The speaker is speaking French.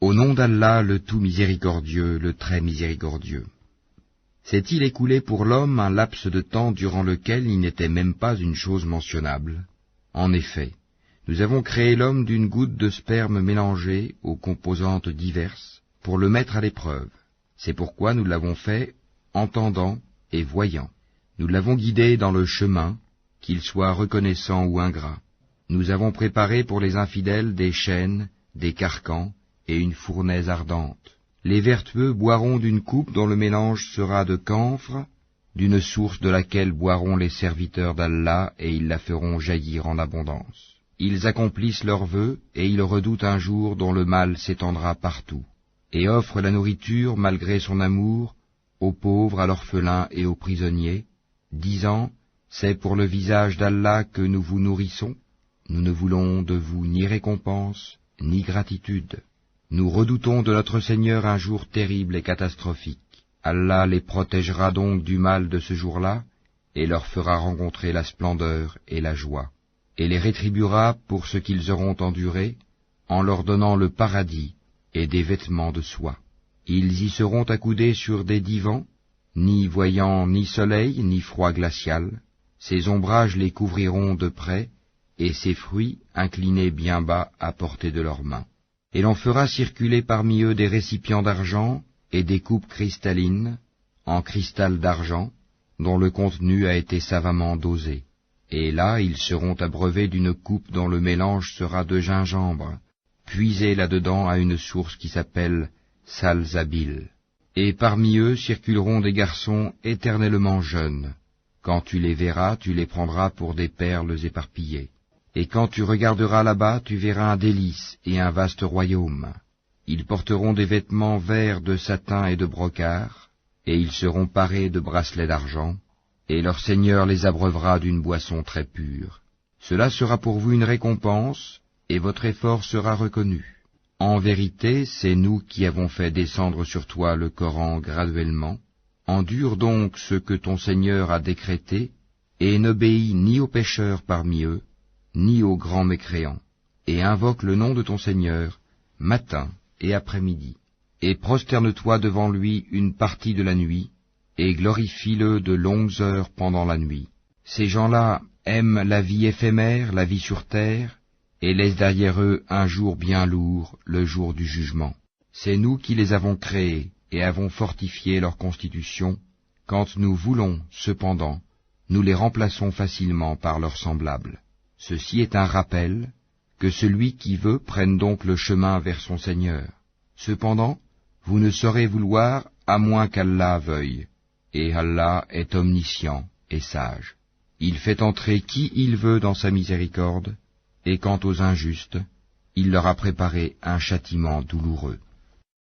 Au nom d'Allah, le tout miséricordieux, le très miséricordieux. S'est-il écoulé pour l'homme un laps de temps durant lequel il n'était même pas une chose mentionnable? En effet, nous avons créé l'homme d'une goutte de sperme mélangée aux composantes diverses pour le mettre à l'épreuve. C'est pourquoi nous l'avons fait entendant et voyant. Nous l'avons guidé dans le chemin, qu'il soit reconnaissant ou ingrat. Nous avons préparé pour les infidèles des chaînes, des carcans et une fournaise ardente. Les vertueux boiront d'une coupe dont le mélange sera de camphre, d'une source de laquelle boiront les serviteurs d'Allah et ils la feront jaillir en abondance. Ils accomplissent leurs vœux et ils redoutent un jour dont le mal s'étendra partout, et offrent la nourriture malgré son amour aux pauvres, à l'orphelin et aux prisonniers, disant « C'est pour le visage d'Allah que nous vous nourrissons, nous ne voulons de vous ni récompense, ni gratitude. Nous redoutons de notre Seigneur un jour terrible et catastrophique. Allah les protégera donc du mal de ce jour-là, et leur fera rencontrer la splendeur et la joie, et les rétribuera pour ce qu'ils auront enduré, en leur donnant le paradis et des vêtements de soie. Ils y seront accoudés sur des divans, ni voyant ni soleil ni froid glacial. Ces ombrages les couvriront de près, et ces fruits inclinés bien bas à portée de leurs mains. Et l'on fera circuler parmi eux des récipients d'argent et des coupes cristallines, en cristal d'argent, dont le contenu a été savamment dosé. Et là, ils seront abreuvés d'une coupe dont le mélange sera de gingembre, puisé là-dedans à une source qui s'appelle Salsabil. Et parmi eux circuleront des garçons éternellement jeunes. Quand tu les verras, tu les prendras pour des perles éparpillées. Et quand tu regarderas là-bas, tu verras un délice et un vaste royaume. Ils porteront des vêtements verts de satin et de brocart, et ils seront parés de bracelets d'argent, et leur Seigneur les abreuvera d'une boisson très pure. Cela sera pour vous une récompense, et votre effort sera reconnu. En vérité, c'est nous qui avons fait descendre sur toi le Coran graduellement. Endure donc ce que ton Seigneur a décrété, et n'obéis ni aux pécheurs parmi eux, ni aux grands mécréants, et invoque le nom de ton Seigneur, matin et après-midi, et prosterne-toi devant lui une partie de la nuit, et glorifie-le de longues heures pendant la nuit. Ces gens-là aiment la vie éphémère, la vie sur terre, et laissent derrière eux un jour bien lourd, le jour du jugement. C'est nous qui les avons créés, et avons fortifié leur constitution. Quand nous voulons, cependant, nous les remplaçons facilement par leurs semblables. Ceci est un rappel, que celui qui veut prenne donc le chemin vers son Seigneur. Cependant, vous ne saurez vouloir à moins qu'Allah veuille, et Allah est omniscient et sage. Il fait entrer qui il veut dans sa miséricorde, et quant aux injustes, il leur a préparé un châtiment douloureux.